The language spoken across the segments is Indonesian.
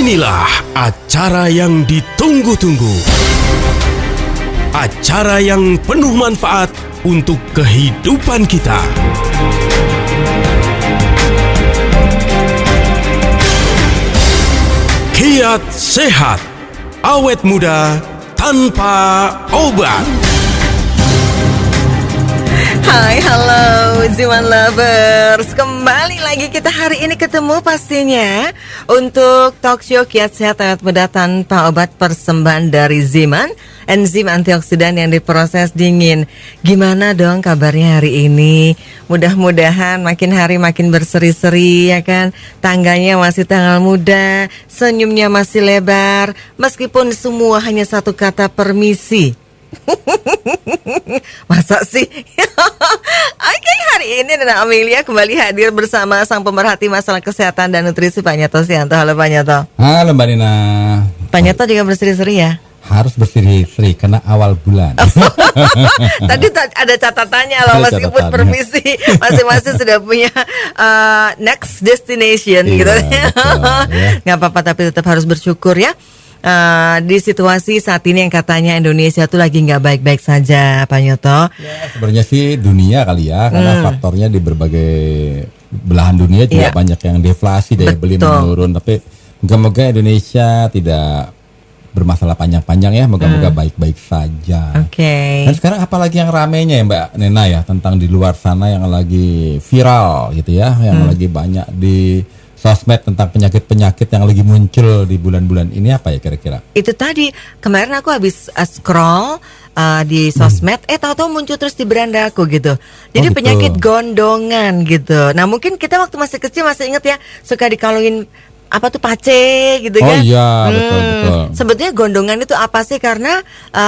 Inilah acara yang ditunggu-tunggu. Acara yang penuh manfaat untuk kehidupan kita. Kiat sehat, awet muda tanpa obat. Hai, halo Ziman Lovers. Kembali lagi kita hari ini ketemu pastinya untuk talk show Kiat Sehat Awet Muda Tanpa Obat, persembahan dari Ziman, enzim antioksidan yang diproses dingin. Gimana dong kabarnya hari ini? Mudah-mudahan makin hari makin berseri-seri ya kan. Tangganya masih tanggal muda, senyumnya masih lebar, meskipun semua hanya satu kata permisi. Masa sih? Oke, hari ini Nana Amelia kembali hadir bersama sang pemerhati masalah kesehatan dan nutrisi, Pak Nyoto Sianto. Halo Pak Nyoto. Halo Mbak Nina. Pak Nyoto juga berseri-seri ya? Harus berseri-seri karena awal bulan. Tadi ada catatannya loh, meskipun permisi masing-masing sudah punya next destination gitu. Betul, ya. Nggak apa-apa, tapi tetap harus bersyukur ya. Di situasi saat ini yang katanya Indonesia tuh lagi nggak baik-baik saja, Pak Nyoto. Ya, sebenarnya sih dunia kali ya, karena faktornya di berbagai belahan dunia juga banyak yang deflasi, daya beli menurun. Tapi moga-moga Indonesia tidak bermasalah panjang-panjang ya, moga-moga baik-baik saja. Oke. Dan sekarang apalagi yang ramenya ya Mbak Nena ya, tentang di luar sana yang lagi viral gitu ya, yang lagi banyak di sosmed tentang penyakit-penyakit yang lagi muncul di bulan-bulan ini, apa ya kira-kira? Itu tadi kemarin aku habis scroll di sosmed, tahu-tahu muncul terus di beranda aku gitu. Jadi gitu. penyakit gondongan gitu. Nah mungkin kita waktu masih kecil masih ingat ya, suka dikalungin apa tuh pace gitu kan? Oh iya, betul. Sebetulnya gondongan itu apa sih? Karena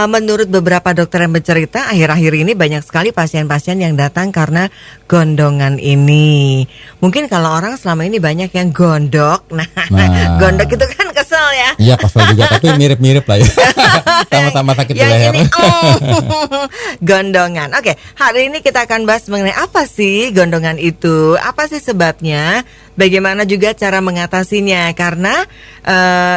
menurut beberapa dokter yang bercerita, akhir-akhir ini banyak sekali pasien-pasien yang datang karena gondongan ini. Mungkin kalau orang selama ini banyak yang gondok. Nah. Gondok itu kan kesel ya. Iya, kesel juga, tapi mirip-mirip lah ya. Sama-sama sakit di leher. Ini, gondongan. Oke, hari ini kita akan bahas mengenai apa sih gondongan itu? Apa sih sebabnya? Bagaimana juga cara mengatasinya? Karena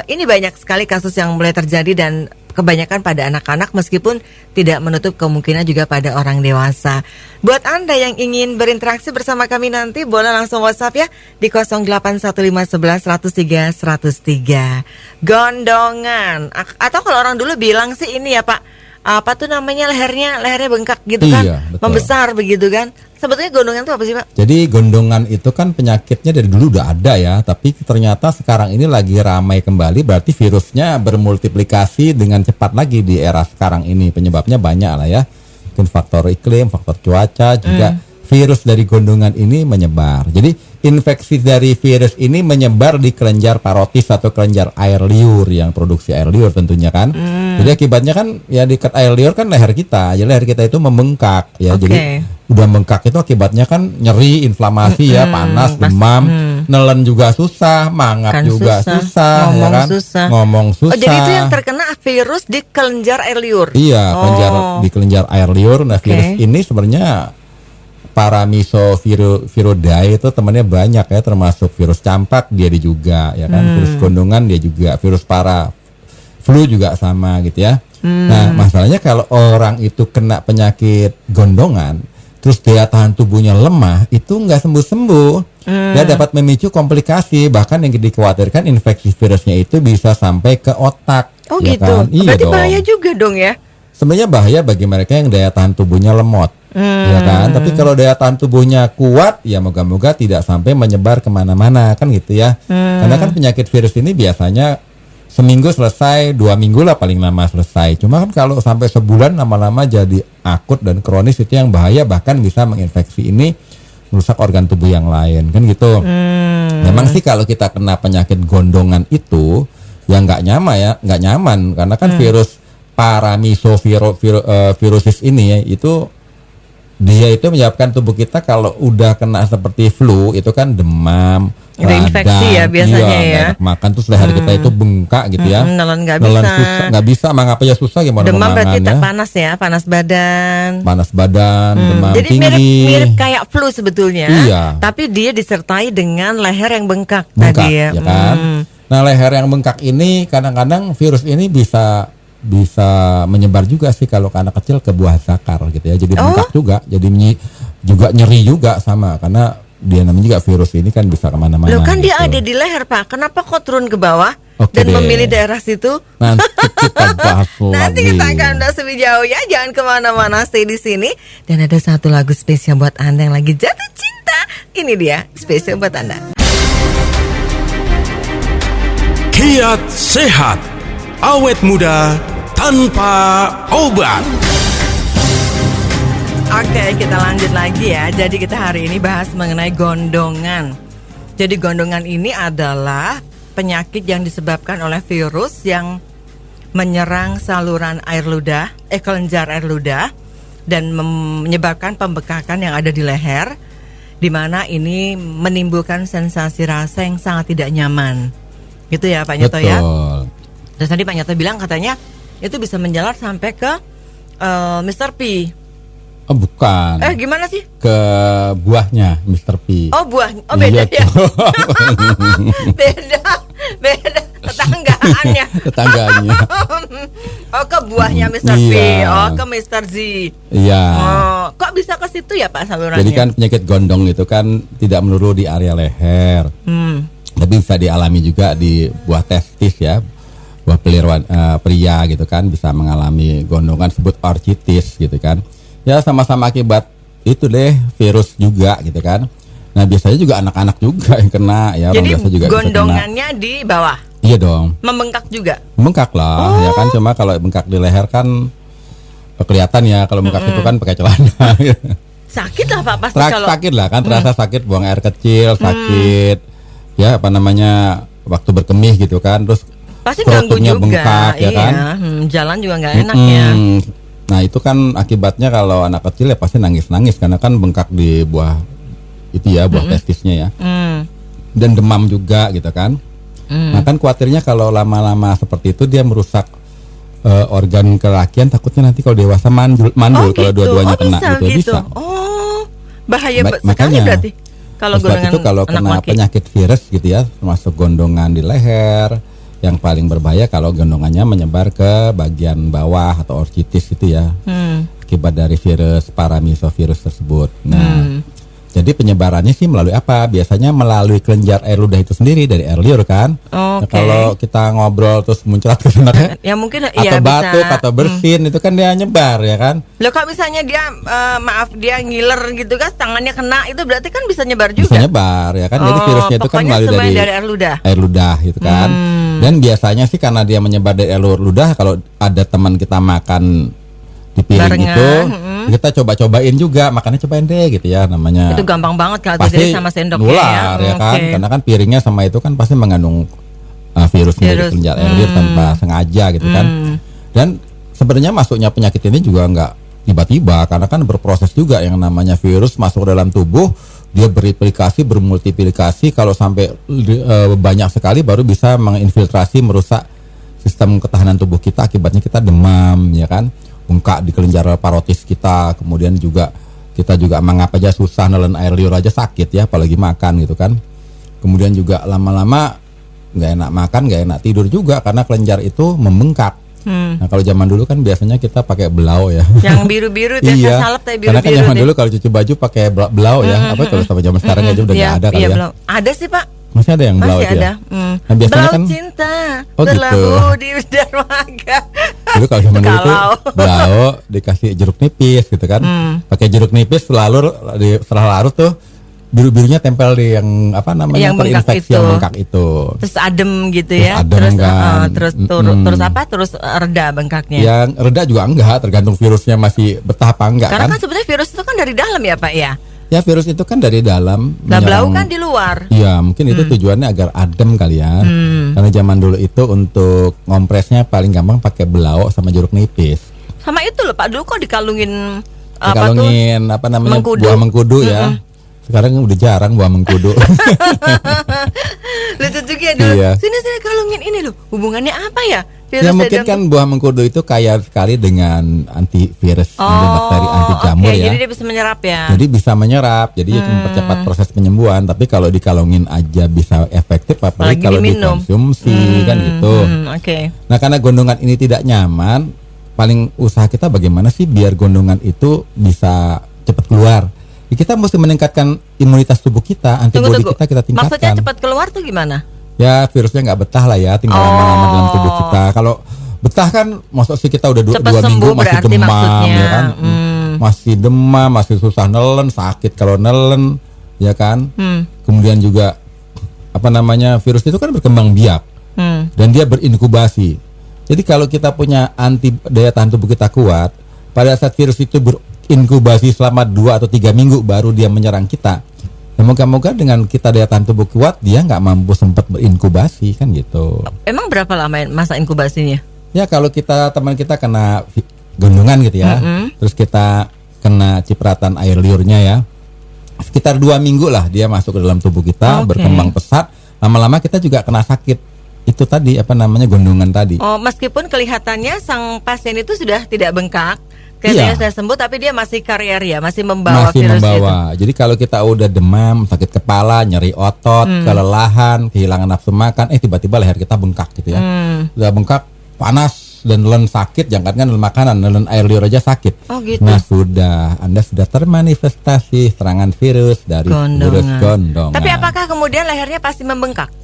ini banyak sekali kasus yang mulai terjadi dan kebanyakan pada anak-anak, meskipun tidak menutup kemungkinan juga pada orang dewasa. Buat Anda yang ingin berinteraksi bersama kami nanti, boleh langsung WhatsApp ya di 081511103103. Gondongan, atau kalau orang dulu bilang sih ini ya Pak, apa tuh namanya, lehernya bengkak gitu kan, betul. membesar begitu kan. Sebetulnya gondongan itu apa sih Pak? Jadi gondongan itu kan penyakitnya dari dulu udah ada ya, tapi ternyata sekarang ini lagi ramai kembali, berarti virusnya bermultiplikasi dengan cepat lagi di era sekarang ini. Penyebabnya banyak lah ya, mungkin faktor iklim, faktor cuaca, juga virus dari gondongan ini menyebar. Jadi infeksi dari virus ini menyebar di kelenjar parotis atau kelenjar air liur yang produksi air liur tentunya kan. Jadi akibatnya kan ya dekat air liur kan leher kita. Jadi leher kita itu membengkak ya. Jadi udah bengkak itu akibatnya kan nyeri, inflamasi ya, panas, demam, nelen juga susah, mangap juga susah ya kan. Ngomong susah. Oh, jadi itu yang terkena virus di kelenjar air liur. Iya, di kelenjar air liur. Nah, virus ini sebenarnya Paramyxoviridae itu temannya banyak ya, termasuk virus campak dia juga ya kan, virus gondongan dia juga, virus flu juga sama gitu ya. Nah masalahnya kalau orang itu kena penyakit gondongan terus daya tahan tubuhnya lemah, itu nggak sembuh-sembuh. Dia dapat memicu komplikasi, bahkan yang dikhawatirkan infeksi virusnya itu bisa sampai ke otak. Oh ya gitu, kan? Iya berarti dong. bahaya juga dong ya. Sebenarnya bahaya bagi mereka yang daya tahan tubuhnya lemot. Ya kan, tapi kalau daya tahan tubuhnya kuat, ya moga-moga tidak sampai menyebar kemana-mana kan gitu ya. Karena kan penyakit virus ini biasanya seminggu selesai, 2 minggu lah paling lama selesai. Cuma kan kalau sampai sebulan lama-lama jadi akut dan kronis, itu yang bahaya, bahkan bisa menginfeksi ini, merusak organ tubuh yang lain kan gitu. Memang sih kalau kita kena penyakit gondongan itu ya nggak nyaman karena kan virus Paramyxovirusis ini ya, itu dia itu menyebabkan tubuh kita kalau udah kena seperti flu itu kan demam, Udah infeksi ya biasanya nggak ya. enak makan, terus leher kita itu bengkak gitu ya. Nelen nggak Nelen bisa. susah, nggak bisa, mangap aja susah, gimana Demam mau berarti mangan tak ya. panas ya, panas badan. Panas badan, demam Jadi tinggi. mirip kayak flu sebetulnya. Iya. Tapi dia disertai dengan leher yang bengkak, Bengkak, tadi ya. ya kan. Nah, leher yang bengkak ini kadang-kadang virus ini bisa menyebar juga sih kalau ke anak kecil, ke buah zakar gitu ya. Jadi bengkak juga, jadi juga nyeri juga sama, karena dia namanya juga virus ini kan bisa kemana-mana. Loh kan gitu. dia ada di leher Pak, kenapa kok turun ke bawah Oke dan deh. memilih daerah situ? Nanti kita bahas Nanti lagi. kita akan udah lebih jauh ya, jangan kemana-mana, stay di sini. Dan ada satu lagu spesial buat Anda yang lagi jatuh cinta. Ini dia spesial buat Anda. Kiat sehat, awet muda tanpa obat. Oke, kita lanjut lagi ya. Jadi kita hari ini bahas mengenai gondongan. Jadi gondongan ini adalah penyakit yang disebabkan oleh virus yang menyerang saluran air ludah, kelenjar air ludah, dan menyebabkan pembekakan yang ada di leher, di mana ini menimbulkan sensasi rasa yang sangat tidak nyaman. Gitu ya Pak Nyoto ya. Betul. Terus tadi Pak Nyoto bilang katanya itu bisa menjalar sampai ke Mr. P. Oh, bukan. Gimana sih? Ke buahnya Mr. P. Oh buah, oh beda Iya, ya. tuh. beda tetanggaannya. Tetangganya. Oh ke buahnya Mr. P, Iya. oh ke Mr. Z. Iya. Oh, kok bisa ke situ ya Pak salurannya? Jadi kan penyakit gondong itu kan tidak melulu di area leher, tapi bisa dialami juga di buah testis ya, buah pelir pria gitu kan, bisa mengalami gondongan, sebut orchitis gitu kan. Ya sama-sama akibat itu deh, virus juga gitu kan. Nah biasanya juga anak-anak juga yang kena ya, orang Jadi biasa juga bisa kena. gondongannya di bawah, Iya dong, membengkak juga. bengkak lah ya kan, cuma kalau bengkak di leher kan kelihatan ya, kalau bengkak itu kan pakai celana. Sakit lah Pak pasti kalau. Sakit lah kan, terasa sakit, buang air kecil, sakit ya apa namanya, waktu berkemih gitu kan, terus Pasti ganggu perutnya juga, bengkak ya iya. kan. Jalan juga nggak enak ya. Nah itu kan akibatnya kalau anak kecil ya pasti nangis-nangis karena kan bengkak di buah itu ya, buah testisnya ya. Dan demam juga gitu kan. Nah kan khawatirnya kalau lama-lama seperti itu dia merusak organ kelakian, takutnya nanti kalau dewasa mandul kalau gitu. dua-duanya kena Bisa gitu. gitu. Bisa. Oh, bahaya sekali Makanya berarti. Kalau sebab golongan itu kalau anak kena laki. penyakit virus gitu ya, termasuk gondongan di leher, yang paling berbahaya kalau gondongannya menyebar ke bagian bawah atau orchitis itu ya, akibat dari virus paramisovirus tersebut. Nah, jadi penyebarannya sih melalui apa? Biasanya melalui kelenjar air ludah itu sendiri, dari air liur kan. Nah, Oke. kalau kita ngobrol terus muncrat ke sana Ya mungkin atau iya batuk bisa. atau bersin itu kan dia nyebar ya kan. Loh kok misalnya dia dia ngiler gitu kan, tangannya kena, itu berarti kan bisa nyebar Bisa juga. nyebar ya kan. Jadi virusnya itu kan pokoknya melalui semuanya dari air ludah. air ludah gitu kan. Dan biasanya sih karena dia menyebar dari air ludah, kalau ada teman kita makan di piring Barengan, itu, kita coba-cobain juga, makannya cobain deh gitu ya, namanya. Itu gampang banget kalau Pasti jadi sama sendoknya nular ya kan, Oke. karena kan piringnya sama itu kan pasti mengandung virus dari Virus. kelenjar air liur tanpa sengaja gitu kan. Dan sebenarnya masuknya penyakit ini juga nggak tiba-tiba, karena kan berproses juga, yang namanya virus masuk ke dalam tubuh, dia bereplikasi, bermultiplikasi, kalau sampai banyak sekali baru bisa menginfiltrasi, merusak sistem ketahanan tubuh kita, akibatnya kita demam ya kan, bengkak di kelenjar parotis kita, kemudian juga kita juga mangap aja susah, nelen air liur aja sakit ya, apalagi makan gitu kan. Kemudian juga lama-lama nggak enak makan, nggak enak tidur juga karena kelenjar itu membengkak. Nah kalau zaman dulu kan biasanya kita pakai belau ya. Yang biru-biru itu Iya, salep tapi karena biru-biru. kan zaman deh. dulu kalau cuci baju pakai belau ya. Apa kalau sama zaman sekarang aja udah nggak ada kali Iya, ya. belum. Ada sih Pak. Masih ada yang belau Masih itu ada. ya. Nah, biasanya Belau kan cinta Oh, gitu. berlabuh di dermaga. dulu kalau zaman dulu tuh Kalau. belau dikasih jeruk nipis gitu kan. Pakai jeruk nipis setelah larut tuh biru-birunya tempel di yang apa namanya, Yang bengkak terinfeksi itu. yang bengkak itu. Terus adem gitu Terus ya. adem terus kan. terus apa? Terus reda bengkaknya. Yang reda juga enggak, tergantung virusnya masih betah apa enggak Karena kan. kan sebenarnya virus itu kan dari dalam ya Pak ya. Ya virus itu kan dari dalam. Nah belau menyerang- kan di luar. Iya, mungkin itu tujuannya agar adem kali ya. Karena zaman dulu itu untuk ngompresnya paling gampang pakai belau sama jeruk nipis. Sama itu loh Pak, dulu kok dikalungin Dikalungin apa namanya Mengkudu. buah mengkudu ya. Sekarang udah jarang buah mengkudu. Lucu juga ya dulu. Iya. Sini kalungin ini loh. Hubungannya apa ya? Ya mungkin kan buah mengkudu itu kaya sekali dengan antivirus, antibakteri, anti jamur ya. Jadi dia bisa menyerap ya. Jadi bisa menyerap, jadi mempercepat proses penyembuhan. Tapi kalau dikalungin aja bisa efektif, apalagi Lagi kalau diminum. dikonsumsi kan gitu. Oke. Nah karena gondongan ini tidak nyaman, paling usaha kita bagaimana sih biar gondongan itu bisa cepat keluar. Ya, kita mesti meningkatkan imunitas tubuh kita, antibodi Tunggu. kita tingkatkan. Maksudnya cepat keluar tuh gimana? Ya virusnya nggak betah lah ya, tinggal lama-lama dalam tubuh kita. Kalau betah kan, maksud sih kita udah Cepat 2 minggu sembuh masih berarti demam maksudnya. ya kan, masih demam, masih susah nelen, sakit kalau nelen, ya kan. Kemudian juga apa namanya virus itu kan berkembang biak dan dia berinkubasi. Jadi kalau kita punya daya tahan tubuh kita kuat, pada saat virus itu berinkubasi selama 2 atau 3 minggu baru dia menyerang kita. Ya, moga-moga dengan kita daya tahan tubuh kuat, dia nggak mampu sempat berinkubasi kan gitu. Emang berapa lama masa inkubasinya? Ya kalau teman kita kena gondongan gitu ya, terus kita kena cipratan air liurnya ya, sekitar 2 minggu lah dia masuk ke dalam tubuh kita, berkembang pesat. Lama-lama kita juga kena sakit. Itu tadi apa namanya gondongan tadi. Oh, meskipun kelihatannya sang pasien itu sudah tidak bengkak, kelihatannya sudah sembuh, tapi dia masih karier ya, masih membawa Masih virus membawa. Jadi kalau kita udah demam, sakit kepala, nyeri otot, kelelahan, kehilangan nafsu makan, tiba-tiba leher kita bengkak gitu ya. Udah bengkak, panas dan nelen sakit, jangankan nelen makanan, nelen air liur aja sakit. Oh gitu. Nah Anda sudah termanifestasi serangan virus dari virus gondongan. Tapi apakah kemudian lehernya pasti membengkak?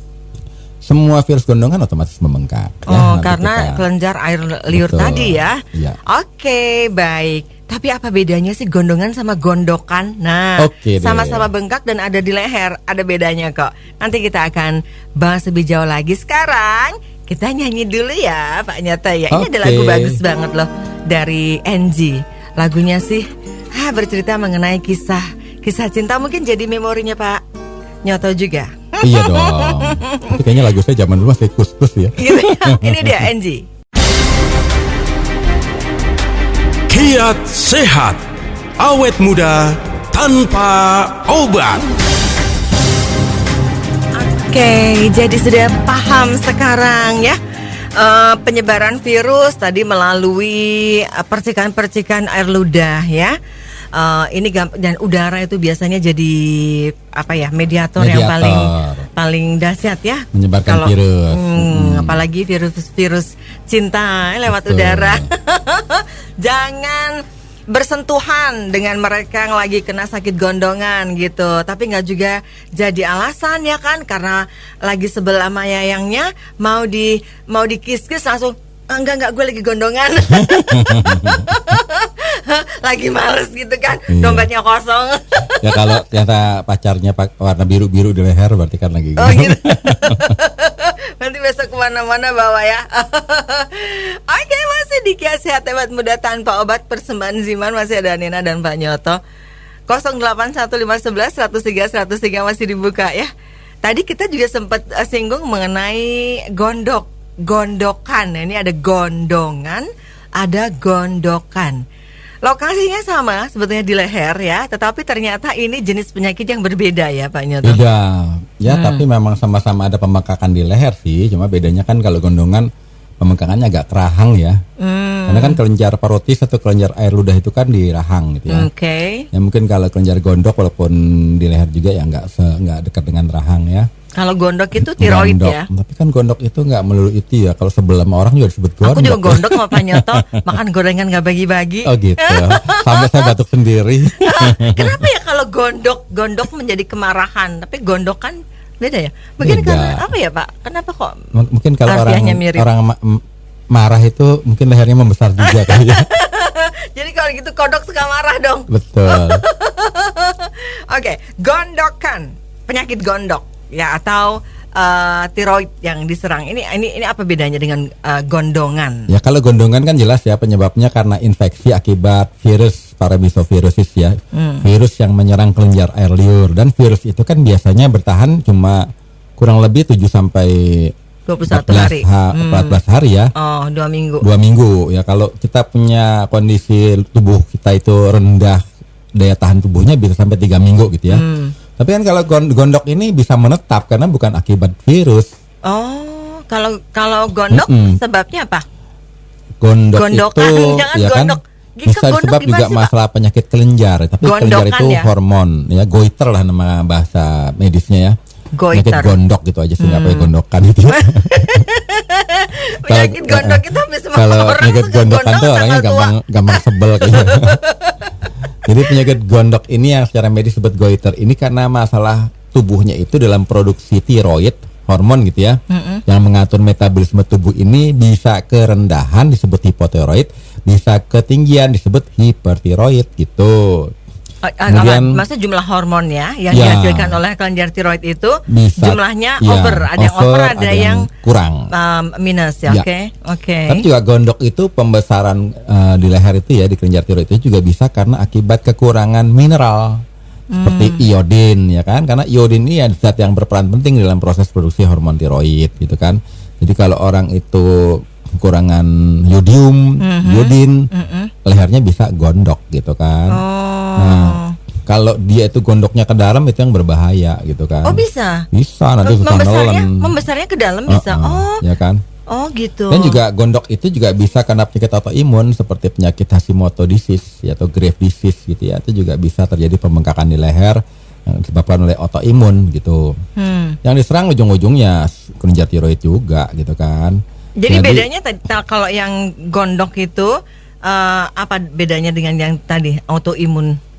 Semua virus gondongan otomatis membengkak. Oh, karena kelenjar air liur Betul. tadi ya. Iya. Oke, baik. Tapi apa bedanya sih gondongan sama gondokan? Nah, Oke deh. sama-sama bengkak dan ada di leher, ada bedanya kok. Nanti kita akan bahas lebih jauh lagi. Sekarang kita nyanyi dulu ya, Pak Nyoto ya. Ini ada lagu bagus banget loh dari NG. Lagunya sih bercerita mengenai kisah cinta, mungkin jadi memorinya Pak Nyoto juga. Iya dong. Tapi kayaknya lagu saya zaman dulu masih kus-kus ya. Gitu ya. Ini dia NG. Kiat sehat, awet muda tanpa obat. Oke, jadi sudah paham sekarang ya. Penyebaran virus tadi melalui percikan-percikan air ludah ya. Ini dan udara itu biasanya jadi mediator yang paling dahsyat ya. Menyebarkan virus. Apalagi virus cinta lewat udara. Jangan bersentuhan dengan mereka yang lagi kena sakit gondongan gitu. Tapi nggak juga jadi alasan ya kan, karena lagi sebel sama yayangnya mau dikis-kis langsung enggak gue lagi gondongan. Lagi males gitu kan, dompetnya kosong. Ya kalau ternyata pacarnya warna biru-biru di leher berarti kan lagi Oh gitu. Nanti besok kemana-mana bawa ya. Oke, masih di Kiat Sehat Hebat Muda Tanpa Obat, persembahan Ziman. Masih ada Nina dan Pak Nyoto. 081511 103 103 masih dibuka ya. Tadi kita juga sempat singgung mengenai gondokan. Ini ada gondongan, ada gondokan. Lokasinya sama sebetulnya di leher ya, tetapi ternyata ini jenis penyakit yang berbeda ya Pak Nyoto. Beda. Ya tapi memang sama-sama ada pembengkakan di leher sih. Cuma bedanya kan kalau gondongan pembengkakannya agak ke rahang ya. Karena kan kelenjar parotis atau kelenjar air ludah itu kan di rahang gitu ya. Oke. Ya mungkin kalau kelenjar gondok walaupun di leher juga ya nggak dekat dengan rahang ya. Kalau gondok itu tiroid gondok. ya. Tapi kan gondok itu nggak melulu itu ya. Kalau sebelah sama orang juga disebut gondok. Aku juga gondok sama Pak Nyoto, makan gorengan nggak bagi-bagi. Oh gitu. Sampai saya batuk sendiri. Kenapa ya kalau gondok menjadi kemarahan, tapi gondokan beda ya? Mungkin Beda. karena apa ya Pak? Kenapa kok? Mungkin kalau harfiahnya mirip? orang marah itu mungkin lehernya membesar juga kali ya. Jadi kalau gitu kodok suka marah dong. Betul. Oke, gondokan, penyakit gondok ya, atau tiroid yang diserang. Ini apa bedanya dengan gondongan? Ya kalau gondongan kan jelas ya penyebabnya karena infeksi akibat virus paramesovirusis ya. Virus yang menyerang kelenjar air liur, dan virus itu kan biasanya bertahan cuma kurang lebih 7 sampai 21 hari. 14 hari ya. Oh, 2 minggu. 2 minggu ya. Kalau kita punya kondisi tubuh kita itu rendah daya tahan tubuhnya bisa sampai 3 minggu gitu ya. Tapi kan kalau gondok ini bisa menetap karena bukan akibat virus. Oh, kalau gondok sebabnya apa? Gondok Gondokan, itu jangan ya kan gondok. bisa Gondok disebab gimana juga sih, Pak? masalah penyakit kelenjar. Tapi kelenjar Gondokan itu ya? hormon ya, goiter lah nama bahasa medisnya ya. Penyakit Goiter. gondok gitu aja sih, nggak pakai gondokan itu. Penyakit gondok itu hampir semua Kalau orang penyakit suka gondokan gondok tuh orangnya tanggal tua. gampang sebel kayaknya. Jadi penyakit gondok ini yang secara medis disebut goiter ini karena masalah tubuhnya itu dalam produksi tiroid, hormon gitu ya, yang mengatur metabolisme tubuh ini bisa kerendahan disebut hipotiroid, bisa ketinggian disebut hipertiroid gitu. Kemudian Maksudnya jumlah hormon ya yang Ya. dihasilkan oleh kelenjar tiroid itu bisa jumlahnya ya, over, ada yang over, ada yang kurang. minus ya. Ya. Oke. Tapi juga gondok itu pembesaran di leher itu ya, di kelenjar tiroid itu juga bisa karena akibat kekurangan mineral seperti iodin ya kan, karena iodin ini ya zat yang berperan penting dalam proses produksi hormon tiroid gitu kan. Jadi kalau orang itu kekurangan yodium, iodin, lehernya bisa gondok gitu kan. Nah, kalau dia itu gondoknya ke dalam itu yang berbahaya gitu kan. Oh bisa. Bisa nanti susah nelen. Membesarnya ke dalam bisa. Ya kan. Oh gitu. Dan juga gondok itu juga bisa karena penyakit autoimun seperti penyakit Hashimoto disease ya, atau Graves disease gitu ya. Itu juga bisa terjadi pembengkakan di leher yang disebabkan oleh autoimun gitu. Yang diserang ujung-ujungnya kelenjar tiroid juga gitu kan. Jadi bedanya kalau yang gondok itu apa bedanya dengan yang tadi autoimun?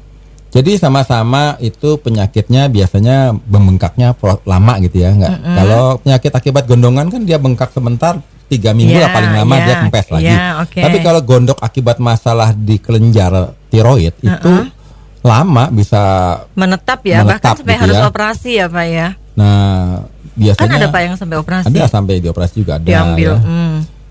Jadi sama-sama itu penyakitnya biasanya membengkaknya lama gitu ya, nggak. Kalau penyakit akibat gondongan kan dia bengkak sebentar 3 minggu lah paling lama dia kempes lagi. Tapi kalau gondok akibat masalah di kelenjar tiroid itu lama bisa menetap ya, bahkan sampai gitu harus ya. Operasi ya Pak ya. Nah biasanya Kan ada Pak yang sampai operasi. ada sampai dioperasi juga ada. Diambil. Ya.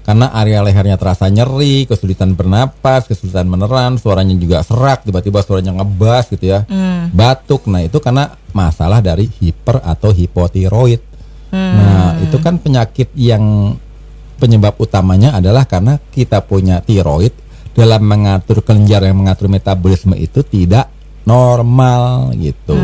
Karena area lehernya terasa nyeri, kesulitan bernapas, kesulitan meneran, suaranya juga serak, tiba-tiba suaranya ngebas gitu ya, batuk. Nah itu karena masalah dari hiper atau hipotiroid. Nah itu kan penyakit yang penyebab utamanya adalah karena kita punya tiroid dalam mengatur kelenjar yang mengatur metabolisme itu tidak normal gitu.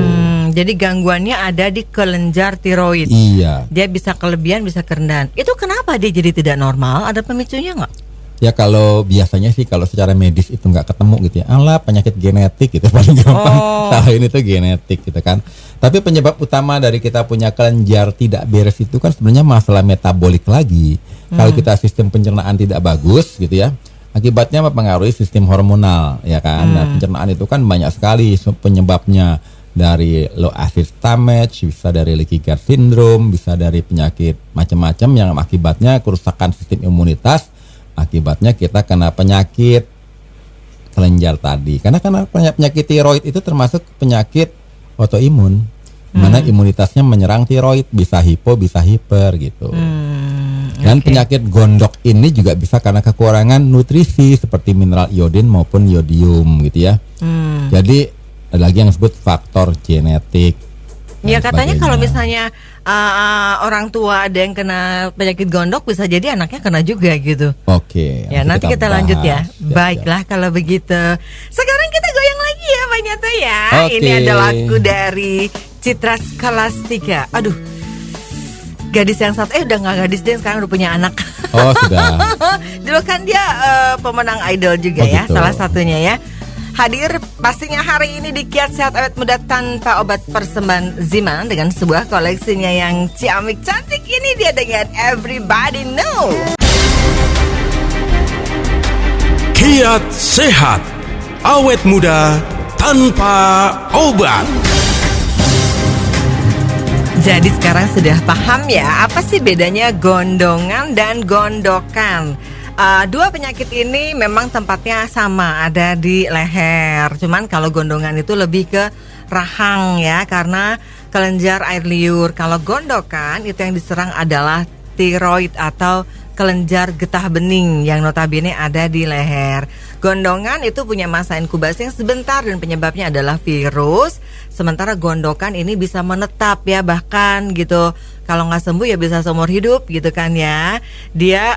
Jadi gangguannya ada di kelenjar tiroid. Iya. Dia bisa kelebihan, bisa kerendahan. Itu kenapa dia jadi tidak normal? Ada pemicunya nggak? Ya kalau biasanya sih kalau secara medis itu nggak ketemu gitu ya. Alah penyakit genetik gitu paling gampang. Salah ini tuh genetik gitu kan. Tapi penyebab utama dari kita punya kelenjar tidak beres itu kan sebenarnya masalah metabolik lagi. Kalau kita sistem pencernaan tidak bagus gitu ya, akibatnya mempengaruhi sistem hormonal ya kan. Nah, pencernaan itu kan banyak sekali penyebabnya, dari low acid stomach, bisa dari leaky gut syndrome, bisa dari penyakit macam-macam yang akibatnya kerusakan sistem imunitas, akibatnya kita kena penyakit kelenjar tadi. Karena penyakit tiroid itu termasuk penyakit autoimun, mana imunitasnya menyerang tiroid, bisa hipo, bisa hiper gitu. Dan penyakit gondok ini juga bisa karena kekurangan nutrisi seperti mineral iodin maupun yodium gitu ya. Jadi ada lagi yang disebut faktor genetik. Ya katanya sebagainya. kalau misalnya orang tua ada yang kena penyakit gondok, bisa jadi anaknya kena juga gitu. Oke. Ya nanti kita lanjut ya. bahas. Baiklah kalau begitu. Sekarang kita goyang lagi ya Pak Nyato ya. Oke. Ini ada lagu dari Citra Scholastika. Aduh, gadis yang satu udah nggak gadis deh, sekarang udah punya anak. Oh sudah. Dulu kan dia pemenang idol juga Oh, ya, gitu. salah satunya ya. Hadir pastinya hari ini di Kiat Sehat Awet Muda tanpa obat, persembahan Ziman dengan sebuah koleksinya yang ciamik cantik. Ini dia dengan Everybody Know. Kiat Sehat, awet muda tanpa obat. Jadi sekarang sudah paham ya apa sih bedanya gondongan dan gondokan. Dua penyakit ini memang tempatnya sama, ada di leher. Cuman kalau gondongan itu lebih ke rahang ya, karena kelenjar air liur. Kalau gondokan itu yang diserang adalah tiroid atau kelenjar getah bening yang notabene ada di leher. Gondongan itu punya masa inkubasi yang sebentar dan penyebabnya adalah virus. Sementara gondokan ini bisa menetap ya, bahkan gitu. Kalau nggak sembuh ya bisa seumur hidup gitu kan ya. Dia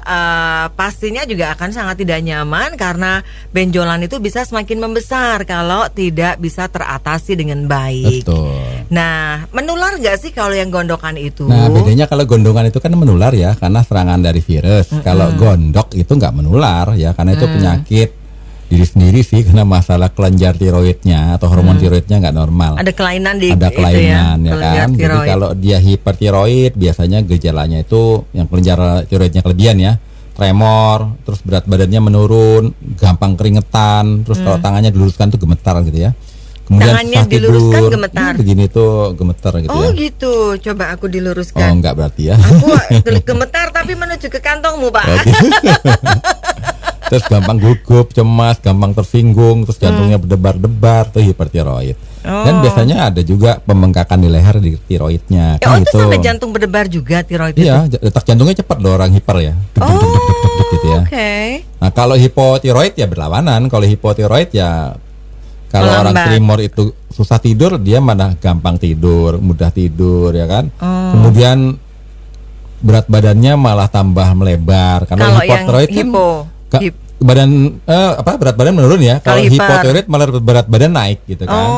pastinya juga akan sangat tidak nyaman karena benjolan itu bisa semakin membesar kalau tidak bisa teratasi dengan baik. Betul. Nah, menular nggak sih kalau yang gondokan itu? Nah, bedanya kalau gondongan itu kan menular ya karena serangan dari virus. Kalau gondok itu nggak menular ya karena itu penyakit diri sendiri sih, karena masalah kelenjar tiroidnya atau hormon tiroidnya nggak normal. Ada kelainan di Ada kelainan itu ya kan. tiroid. Jadi kalau dia hipertiroid biasanya gejalanya itu yang kelenjar tiroidnya kelebihan ya, tremor, terus berat badannya menurun, gampang keringetan, terus kalau tangannya diluruskan tuh gemetar gitu ya. Kemudian Tangannya susah diluruskan tidur. gemetar? Begini tuh gemetar gitu Oh ya. gitu, coba aku Oh diluruskan. enggak berarti ya. Aku gemetar tapi menuju ke kantongmu, Pak. Terus gampang gugup, cemas, gampang tersinggung, terus jantungnya berdebar-debar, tuh hipertiroid. Dan biasanya ada juga pembengkakan di leher di tiroidnya. Ya, Kan itu sampai jantung berdebar juga tiroid itu. Iya, detak jantungnya cepat loh orang hiper ya. Deg, deg, deg, deg, deg, deg, gitu ya. Oke. Nah, kalau hipotiroid ya berlawanan. Kalau hipotiroid ya kalau orang Melambat. tremor itu susah tidur, dia mana gampang tidur, mudah tidur ya kan. Kemudian berat badannya malah tambah melebar. Karena Kalau yang hipotiroid kan badan berat badan menurun ya. Kalau Kalau hiper. hipotiroid malah berat badan naik gitu kan.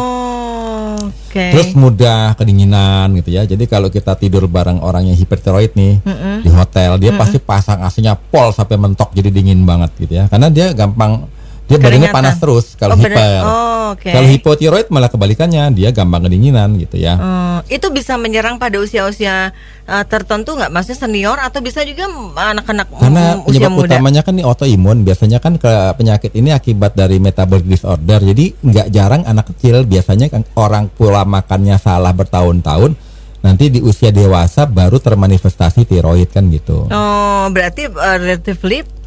Oke. Terus mudah kedinginan gitu ya. Jadi kalau kita tidur bareng orang yang hipertiroid nih di hotel, dia pasti pasang AC-nya pol sampai mentok jadi dingin banget gitu ya. Karena dia gampang, dia badannya Keringatan. panas terus kalau hiper. Oke. Kalau hipotiroid malah kebalikannya, dia gampang kedinginan gitu ya. Itu bisa menyerang pada usia-usia tertentu nggak? Maksudnya senior atau bisa juga anak-anak Karena usia penyebab muda? utamanya kan ini autoimun. Biasanya kan penyakit ini akibat dari metabolic disorder. Jadi nggak jarang anak kecil, biasanya kan orang pola makannya salah bertahun-tahun, nanti di usia dewasa baru termanifestasi tiroid kan gitu. Oh, berarti relatively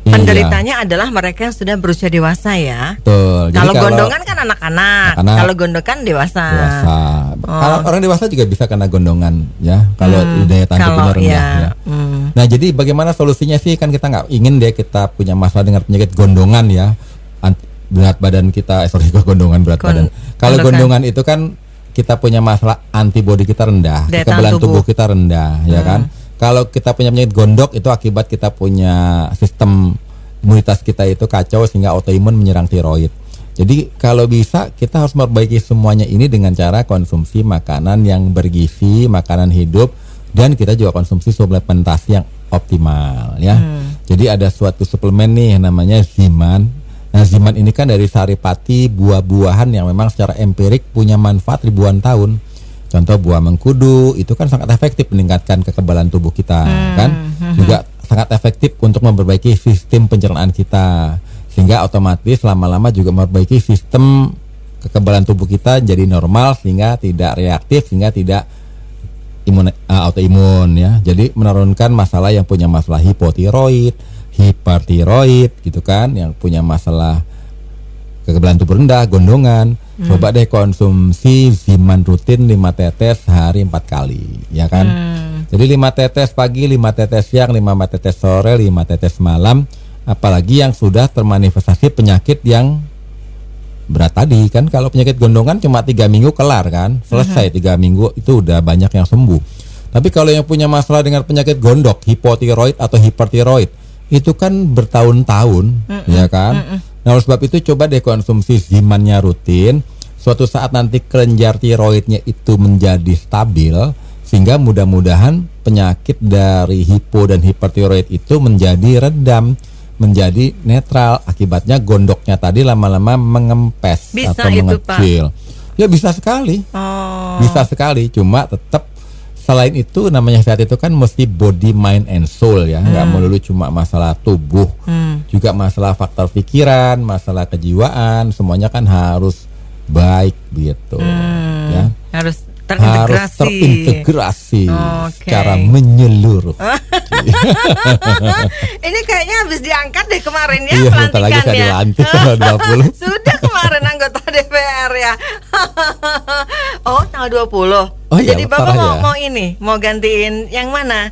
Iya. penderitanya adalah mereka yang sudah berusia dewasa ya. Betul. Jadi Kalau gondongan kan anak-anak. Anak-anak, Kalau gondokan dewasa. dewasa. Kalau orang dewasa juga bisa kena gondongan ya. Kalau daya tahan tubuhnya Kalau rendah. ya, Ya. Nah, jadi bagaimana solusinya sih? Kan kita nggak ingin deh kita punya masalah dengan penyakit gondongan ya. Berat badan kita, gondongan berat badan. Kalau gondongan itu kan kita punya masalah antibodi kita rendah, Daya kekebalan tahan tubuh tubuh kita rendah, ya kan. Kalau kita punya penyakit gondok itu akibat kita punya sistem imunitas kita itu kacau sehingga autoimun menyerang tiroid. Jadi kalau bisa kita harus memperbaiki semuanya ini dengan cara konsumsi makanan yang bergizi, makanan hidup, dan kita juga konsumsi suplementasi yang optimal ya. Jadi ada suatu suplemen nih namanya Ziman. Nah, Ziman ini kan dari saripati buah-buahan yang memang secara empirik punya manfaat ribuan tahun. Contoh buah mengkudu itu kan sangat efektif meningkatkan kekebalan tubuh kita kan. Juga sangat efektif untuk memperbaiki sistem pencernaan kita. Sehingga otomatis lama-lama juga memperbaiki sistem kekebalan tubuh kita jadi normal sehingga tidak reaktif, sehingga tidak autoimun ya. Jadi menurunkan masalah yang punya masalah hipotiroid, hipertiroid gitu kan, yang punya masalah kekebalan tubuh rendah, gondongan. Coba deh konsumsi Ziman rutin 5 tetes sehari 4 kali ya kan. Jadi 5 tetes pagi, 5 tetes siang, 5 tetes sore, 5 tetes malam. Apalagi yang sudah termanifestasi penyakit yang berat tadi kan. Kalau penyakit gondongan cuma 3 minggu kelar kan, selesai 3 minggu itu udah banyak yang sembuh. Tapi kalau yang punya masalah dengan penyakit gondok, hipotiroid atau hipertiroid, itu kan bertahun-tahun ya kan. Nah, oleh sebab itu coba deh konsumsi Zimannya rutin. Suatu saat nanti kelenjar tiroidnya itu menjadi stabil, sehingga mudah-mudahan penyakit dari hipo dan hipertiroid itu menjadi redam, menjadi netral. Akibatnya gondoknya tadi lama-lama mengempes Bisa atau itu, mengecil. Ya bisa sekali. Bisa sekali, cuma tetap selain itu namanya sehat itu kan mesti body, mind, and soul ya. Nggak melulu cuma masalah tubuh, juga masalah faktor pikiran, masalah kejiwaan, semuanya kan harus baik gitu ya. Harus Harus terintegrasi Oke. secara menyeluruh. Ini kayaknya habis diangkat deh kemarin ya Iya, bentar lagi saya pelantikannya. dilantik tanggal 20. Sudah kemarin anggota DPR ya. Oh, tanggal 20. Oh iya, Jadi parah Bapak ya. mau gantiin yang mana?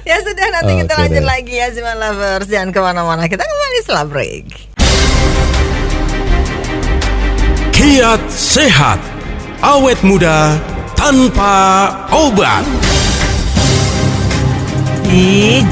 Ya sudah, nanti kita Oke lanjut deh. lagi ya Ziman Lovers. Jangan kemana-mana, kita kembali setelah break. Kiat sehat, awet muda tanpa obat.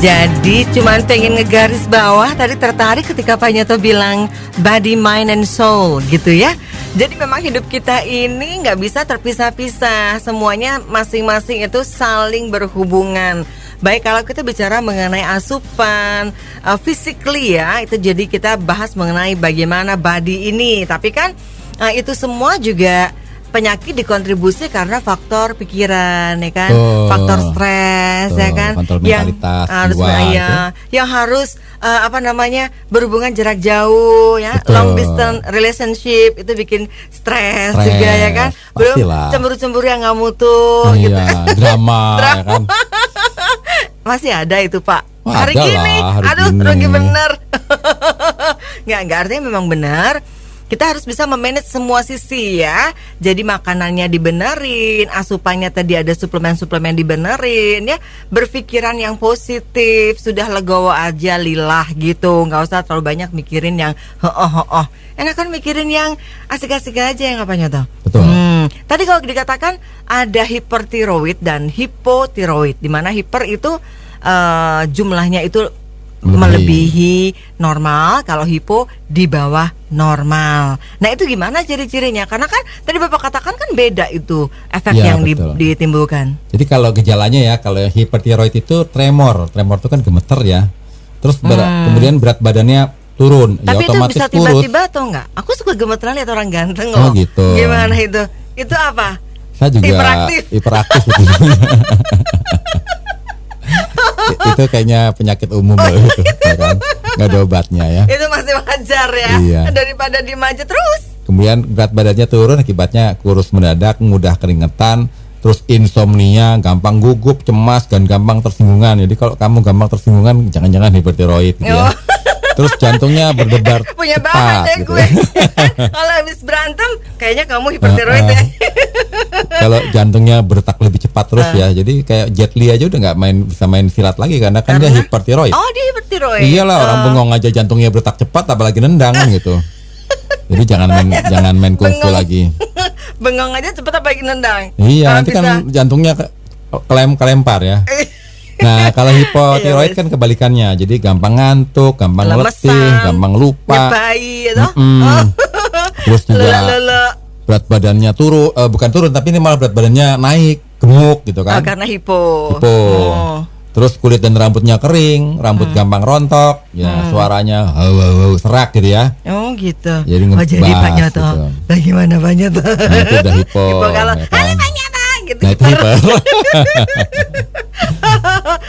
Jadi cuman pengen ngegaris bawah, tadi tertarik ketika Pak Nyoto bilang body, mind, and soul gitu ya. Jadi memang hidup kita ini nggak bisa terpisah-pisah, semuanya masing-masing itu saling berhubungan. Baik kalau kita bicara mengenai asupan, physically ya, itu jadi kita bahas mengenai bagaimana body ini. Tapi kan itu semua juga penyakit dikontribusi karena faktor pikiran, ya kan, Betul. faktor stres, ya Betul, kan, faktor yang mentalitas, harus jiwa, yang harus berhubungan jarak jauh, ya, Betul. long distance relationship itu bikin stres Stres, juga, ya kan, belum pastilah. cemburu-cemburu yang nggak mutu, gitu. Iya, drama ya kan. Masih ada itu Pak. Wah, Hari ada gini, lah, hari aduh gini. rugi bener. Nggak artinya memang benar. Kita harus bisa memanage semua sisi ya. Jadi makanannya dibenerin, asupannya tadi ada suplemen-suplemen dibenerin ya. Berpikiran yang positif, sudah legowo aja lillah gitu. Nggak usah terlalu banyak mikirin yang enakan mikirin yang asik-asik aja ya, nggak Pak Nyoto? Betul. Tadi kalau dikatakan ada hipertiroid dan hipotiroid, di mana hiper itu jumlahnya itu melebihi normal, kalau hipo di bawah normal. Nah itu gimana ciri-cirinya? Karena kan tadi Bapak katakan kan beda itu efek Ya, yang betul. ditimbulkan. Jadi kalau gejalanya ya, kalau yang hipertiroid itu tremor itu kan gemeter ya. Terus kemudian berat badannya turun, ya Tapi itu otomatis bisa kurus. tiba-tiba atau enggak? Aku suka gemeteran lihat orang ganteng Oh, loh. gitu. Gimana itu? Itu apa? Saya juga hiperaktif itu. Itu kayaknya penyakit umum loh itu, ya kan? Nggak ada obatnya ya. Itu masih wajar ya. Iya. Daripada diem aja terus. Kemudian berat badannya turun, akibatnya kurus mendadak, mudah keringetan, terus insomnia, gampang gugup, cemas, dan gampang tersinggungan. Jadi kalau kamu gampang tersinggungan, jangan-jangan hipertiroid gitu ya. Oh. Terus jantungnya berdebar Punya cepat bahan deh gitu. gue. Kalau habis berantem kayaknya kamu hipertiroid ya. Kalau jantungnya berdetak lebih cepat terus ya. Jadi kayak Jet Li aja udah nggak bisa main silat lagi karena kan dia hipertiroid. Oh, dia hipertiroid. Iyalah, orang bengong aja jantungnya berdetak cepat, apalagi nendang kan gitu. Jadi jangan main kungfu Bengong. lagi. Bengong aja cepet apa lagi nendang. Iya, Kalau nanti bisa- kan jantungnya kelempar ya. Nah, kalau hipotiroid Iya, kan kebalikannya. Jadi gampang ngantuk, gampang Lemesan, letih, gampang lupa. nyebai gitu. Terus juga Lele. berat badannya bukan turun, tapi ini malah berat badannya naik, gemuk gitu kan. Karena hipo. Hipo. Oh. Terus kulit dan rambutnya kering, rambut gampang rontok, ya suaranya serak gitu ya. Oh gitu. Jadi Jadi ngebas Pak Nyoto. gitu. Bagaimana Pak Nyoto? Nah, itu udah hipo. Hipo kalau ya kan? "Halo Pak Nyoto," gitu. Nah, itu hiper.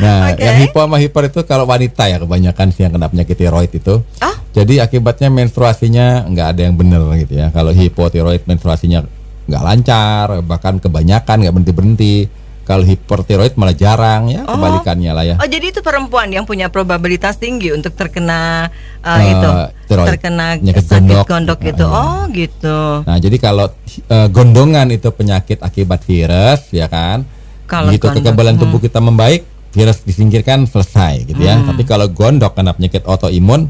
Nah, Oke. yang hipo sama hiper itu kalau wanita ya kebanyakan sih yang kena penyakit tiroid itu. Oh. Jadi akibatnya menstruasinya nggak ada yang benar gitu ya. Kalau hipotiroid menstruasinya nggak lancar, bahkan kebanyakan nggak berhenti. Kalau hipertiroid malah jarang ya, kebalikannya lah ya. Oh, jadi itu perempuan yang punya probabilitas tinggi untuk terkena tiroid. terkena Penyakit sakit gondok. gondok itu. Oh, gitu. Nah, jadi kalau gondongan itu penyakit akibat virus ya kan. Kalau Begitu gondok, kekebalan tubuh kita membaik, virus disingkirkan, selesai gitu ya. Tapi kalau gondok karena penyakit autoimun,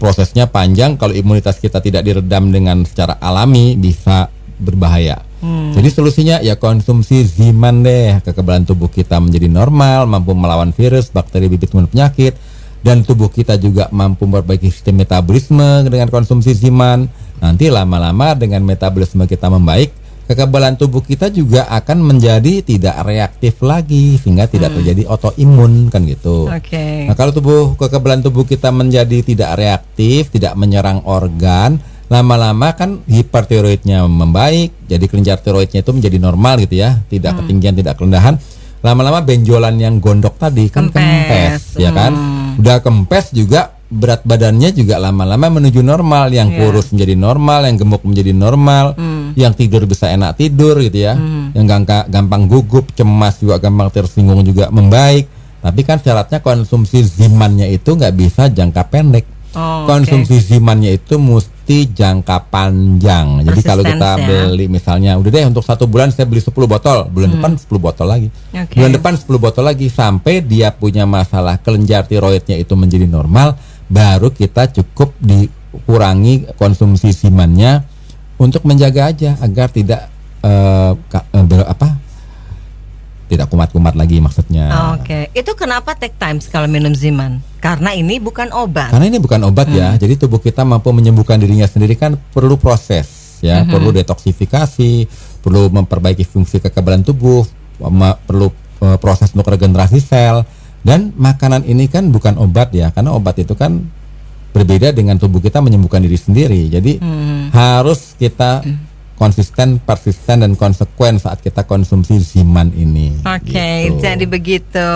prosesnya panjang. Kalau imunitas kita tidak diredam dengan secara alami, bisa berbahaya. Jadi solusinya ya konsumsi Ziman deh. Kekebalan tubuh kita menjadi normal, mampu melawan virus, bakteri, bibit penyakit, dan tubuh kita juga mampu memperbaiki sistem metabolisme dengan konsumsi Ziman. Nanti lama-lama dengan metabolisme kita membaik, kekebalan tubuh kita juga akan menjadi tidak reaktif lagi, sehingga tidak terjadi autoimun kan gitu. Oke. Nah, kalau kekebalan tubuh kita menjadi tidak reaktif, tidak menyerang organ, lama-lama kan hipertiroidnya membaik, jadi kelenjar tiroidnya itu menjadi normal gitu ya, tidak ketinggian, tidak kerendahan. Lama-lama benjolan yang gondok tadi kan kempes, ya kan? Udah kempes juga berat badannya juga lama-lama menuju normal, yang kurus menjadi normal, yang gemuk menjadi normal, yang tidur bisa enak tidur gitu ya, yang gampang gugup, cemas juga gampang tersinggung juga membaik. Tapi kan syaratnya konsumsi Zimannya itu nggak bisa jangka pendek. Oh, Konsumsi Zimannya itu mesti terbukti jangka panjang. Jadi kalau kita Persistence ya. beli misalnya, udah deh untuk 1 bulan saya beli 10 botol, bulan depan 10 botol lagi, Oke. bulan depan 10 botol lagi, sampai dia punya masalah kelenjar tiroidnya itu menjadi normal, baru kita cukup dikurangi konsumsi Zimannya untuk menjaga aja agar tidak tidak kumat-kumat lagi maksudnya. Oke, itu kenapa take times kalau minum Ziman? Karena ini bukan obat. Karena ini bukan obat ya, jadi tubuh kita mampu menyembuhkan dirinya sendiri kan perlu proses ya, perlu detoksifikasi, perlu memperbaiki fungsi kekebalan tubuh, perlu proses untuk regenerasi sel, dan makanan ini kan bukan obat ya, karena obat itu kan berbeda dengan tubuh kita menyembuhkan diri sendiri. Jadi harus kita konsisten, persisten, dan konsekuen saat kita konsumsi Ziman ini. Oke, Gitu. jadi begitu.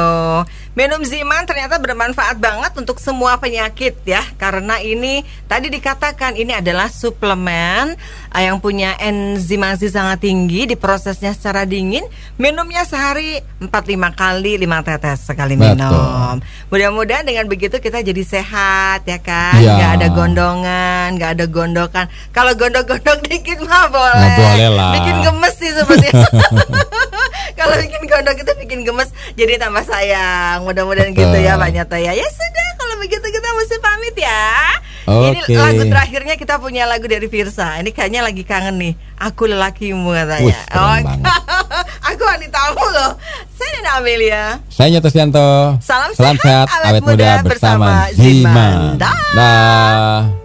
Minum Ziman ternyata bermanfaat banget untuk semua penyakit ya. Karena ini tadi dikatakan ini adalah suplemen yang punya enzimasi sangat tinggi, diprosesnya secara dingin. Minumnya sehari 4-5 kali, 5 tetes sekali minum. Betul. Mudah-mudahan dengan begitu kita jadi sehat ya kan. Iya. Gak ada gondongan, gak ada gondokan. Kalau gondok-gondok dikit mah boleh. Nah, boleh lah. Bikin gemes sih sepertinya. Kalau bikin gondok itu bikin gemes, jadi tambah sayang. Mudah-mudahan Betul. gitu ya Pak Nyoto ya. Ya sudah, kalau begitu kita mesti pamit ya. Ini Oke. lagu terakhirnya kita punya lagu dari Virsa. Ini kayaknya lagi kangen nih. Aku lelakimu katanya. Wih, keren banget. Aku wanitamu loh. Saya Nina Amelia. Saya Nyoto Sianto. Salam sehat, sehat, awet muda bersama Ziman. Dah. Dah.